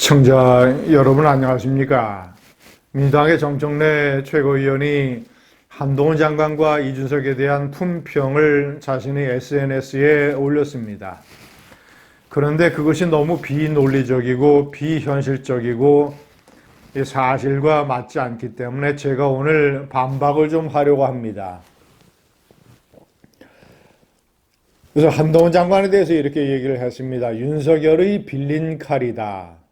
시청자 여러분 안녕하십니까? 민주당의 정청래 최고위원이 한동훈 장관과 이준석에 대한 품평을 자신의 SNS에 올렸습니다. 그런데 그것이 너무 비논리적이고 비현실적이고 사실과 맞지 않기 때문에 제가 오늘 반박을 좀 하려고 합니다. 그래서 한동훈 장관에 대해서 이렇게 얘기를 했습니다. 윤석열의 빌린 칼이다.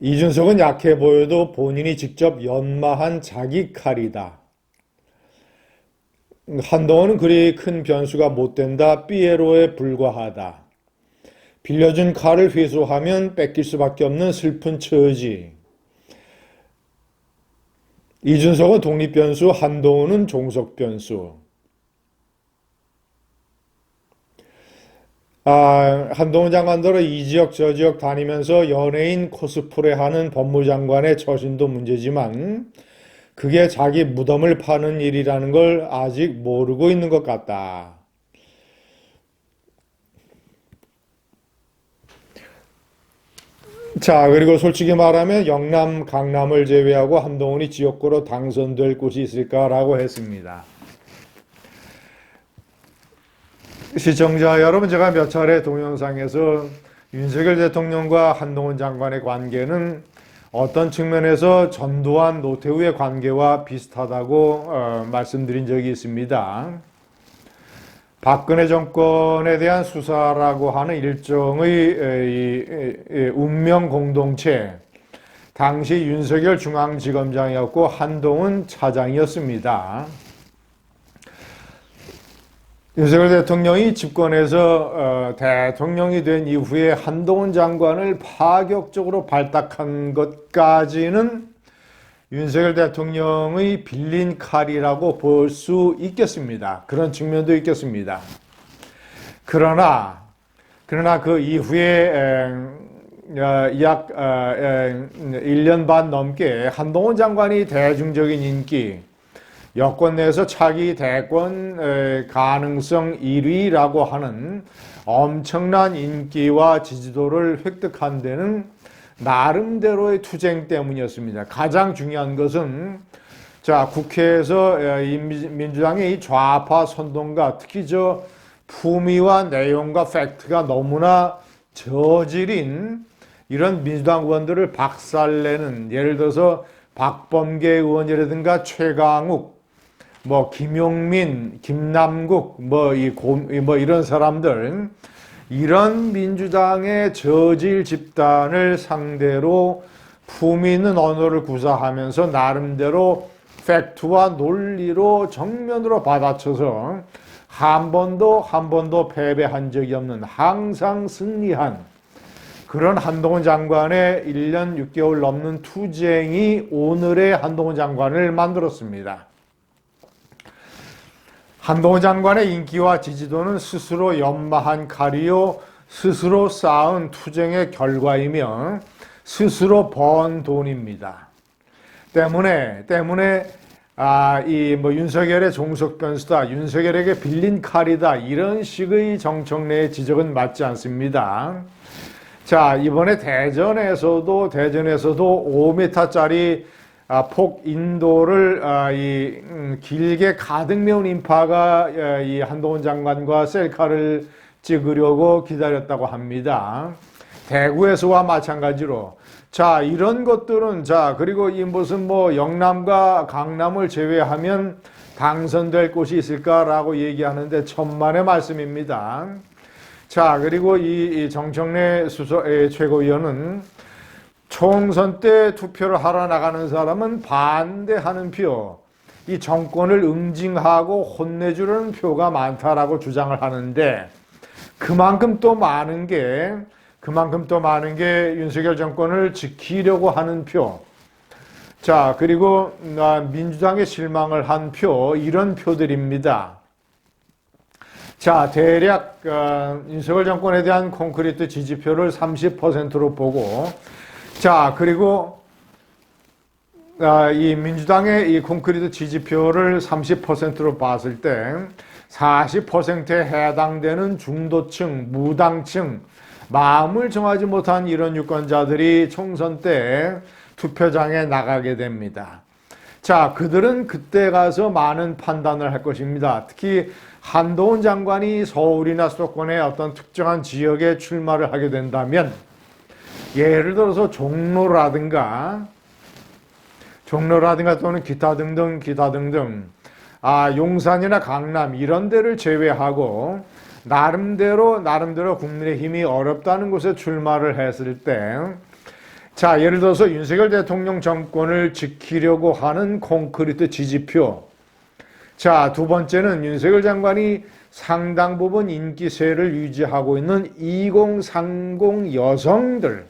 이준석은 약해 보여도 본인이 직접 연마한 자기 칼이다. 한동훈은 그리 큰 변수가 못 된다. 삐에로에 불과하다. 빌려준 칼을 회수하면 뺏길 수밖에 없는 슬픈 처지. 이준석은 독립변수, 한동훈은 종속변수. 한동훈 장관대로 이 지역 저 지역 다니면서 연예인 코스프레하는 법무장관의 처신도 문제지만 그게 자기 무덤을 파는 일이라는 걸 아직 모르고 있는 것 같다. 자, 그리고 솔직히 말하면 영남, 강남을 제외하고 한동훈이 지역구로 당선될 곳이 있을까라고 했습니다. 시청자 여러분, 제가 몇 차례 동영상에서 윤석열 대통령과 한동훈 장관의 관계는 어떤 측면에서 전두환, 노태우의 관계와 비슷하다고 말씀드린 적이 있습니다. 박근혜 정권에 대한 수사라고 하는 일종의 운명 공동체, 당시 윤석열 중앙지검장이었고 한동훈 차장이었습니다. 윤석열 대통령이 집권해서 대통령이 된 이후에 한동훈 장관을 파격적으로 발탁한 것까지는 윤석열 대통령의 빌린 칼이라고 볼 수 있겠습니다. 그런 측면도 있겠습니다. 그러나 그 이후에 약 1년 반 넘게 한동훈 장관이 대중적인 인기, 여권 내에서 차기 대권 가능성 1위라고 하는 엄청난 인기와 지지도를 획득한 데는 나름대로의 투쟁 때문이었습니다. 가장 중요한 것은 국회에서 민주당의 이 좌파 선동가, 특히 품위와 내용과 팩트가 너무나 저질인 이런 민주당 의원들을 박살내는, 예를 들어서 박범계 의원이라든가 최강욱, 김용민, 김남국, 이런 사람들, 이런 민주당의 저질 집단을 상대로 품위 있는 언어를 구사하면서 나름대로 팩트와 논리로 정면으로 받아쳐서 한 번도 패배한 적이 없는, 항상 승리한 그런 한동훈 장관의 1년 6개월 넘는 투쟁이 오늘의 한동훈 장관을 만들었습니다. 한동훈 장관의 인기와 지지도는 스스로 연마한 칼이요, 스스로 쌓은 투쟁의 결과이며 스스로 번 돈입니다. 때문에 윤석열의 종속변수다, 윤석열에게 빌린 칼이다, 이런 식의 정청래의 지적은 맞지 않습니다. 자, 이번에 대전에서도 5m짜리 폭 인도를 길게 가득 메운 인파가 이 한동훈 장관과 셀카를 찍으려고 기다렸다고 합니다. 대구에서와 마찬가지로. 자, 이런 것들은, 그리고 이 무슨 영남과 강남을 제외하면 당선될 곳이 있을까라고 얘기하는데 천만의 말씀입니다. 자, 그리고 이 정청래 최고위원은 총선 때 투표를 하러 나가는 사람은 반대하는 표, 이 정권을 응징하고 혼내주려는 표가 많다라고 주장을 하는데, 그만큼 또 많은 게 윤석열 정권을 지키려고 하는 표, 자, 그리고 민주당에 실망을 한 표, 이런 표들입니다. 자, 대략 윤석열 정권에 대한 콘크리트 지지표를 30%로 보고, 자, 그리고 이 민주당의 이 콘크리트 지지표를 30%로 봤을 때 40%에 해당되는 중도층, 무당층, 마음을 정하지 못한 이런 유권자들이 총선 때 투표장에 나가게 됩니다. 자, 그들은 그때 가서 많은 판단을 할 것입니다. 특히 한동훈 장관이 서울이나 수도권의 어떤 특정한 지역에 출마를 하게 된다면, 예를 들어서 종로라든가 또는 기타 등등, 용산이나 강남 이런 데를 제외하고 나름대로 국민의힘이 어렵다는 곳에 출마를 했을 때, 자, 예를 들어서 윤석열 대통령 정권을 지키려고 하는 콘크리트 지지표. 자, 두 번째는 윤석열 장관이 상당 부분 인기세를 유지하고 있는 2030 여성들.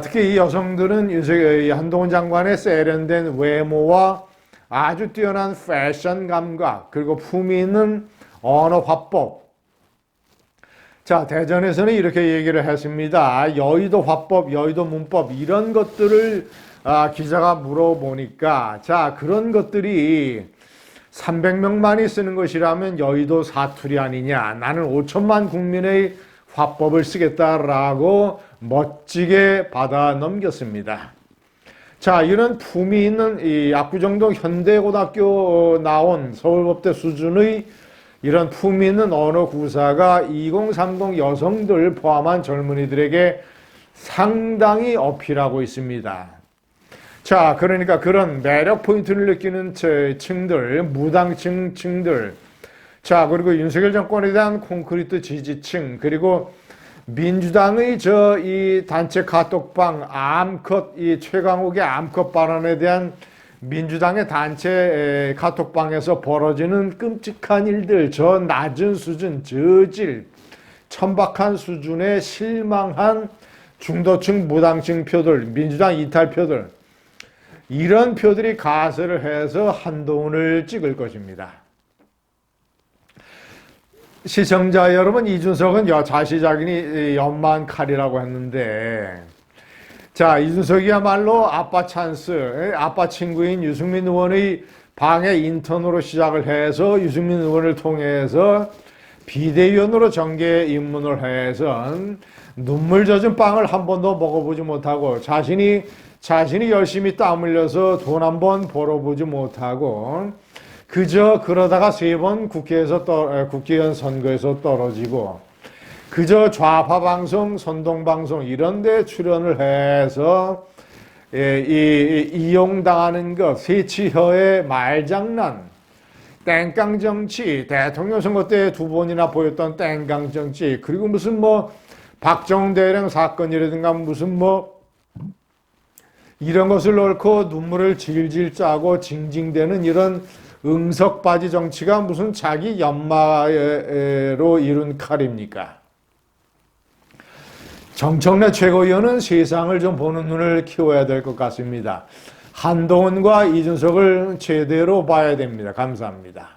특히 이 여성들은 한동훈 장관의 세련된 외모와 아주 뛰어난 패션 감각, 그리고 품위 있는 언어 화법. 자, 대전에서는 이렇게 얘기를 했습니다. 여의도 화법, 여의도 문법 이런 것들을 기자가 물어보니까, 자, 그런 것들이 300명만이 쓰는 것이라면 여의도 사투리 아니냐. 나는 5천만 국민의 화법을 쓰겠다라고 멋지게 받아 넘겼습니다. 자, 이런 품위 있는 이 압구정동 현대고등학교 나온 서울법대 수준의 이런 품위 있는 언어 구사가 2030 여성들 포함한 젊은이들에게 상당히 어필하고 있습니다. 자, 그러니까 그런 매력 포인트를 느끼는 층들, 무당층들, 자, 그리고 윤석열 정권에 대한 콘크리트 지지층, 그리고 민주당의 이 단체 카톡방 암컷, 이 최강욱의 암컷 발언에 대한 민주당의 단체 카톡방에서 벌어지는 끔찍한 일들, 저 낮은 수준, 저질, 천박한 수준의 실망한 중도층, 무당층 표들, 민주당 이탈표들, 이런 표들이 가세를 해서 한동훈을 찍을 것입니다. 시청자 여러분, 이준석은 자시자기니 연만 칼이라고 했는데, 자, 이준석이야말로 아빠 찬스, 아빠 친구인 유승민 의원의 방에 인턴으로 시작을 해서 유승민 의원을 통해서 비대위원으로 정계 입문을 해서 눈물 젖은 빵을 한 번도 먹어보지 못하고 자신이 열심히 땀 흘려서 돈 한 번 벌어보지 못하고 그저 그러다가 3번 국회의원 선거에서 떨어지고 그저 좌파 방송, 선동 방송 이런 데 출연을 해서 이용당하는 것, 세치혀의 말장난, 땡깡 정치, 대통령 선거 때 2번이나 보였던 땡깡 정치, 그리고 무슨 박정훈 대령 사건이라든가 무슨 이런 것을 놓고 눈물을 질질 짜고 징징대는 이런 응석바지 정치가 무슨 자기 연마로 이룬 칼입니까? 정청래 최고위원은 세상을 좀 보는 눈을 키워야 될 것 같습니다. 한동훈과 이준석을 제대로 봐야 됩니다. 감사합니다.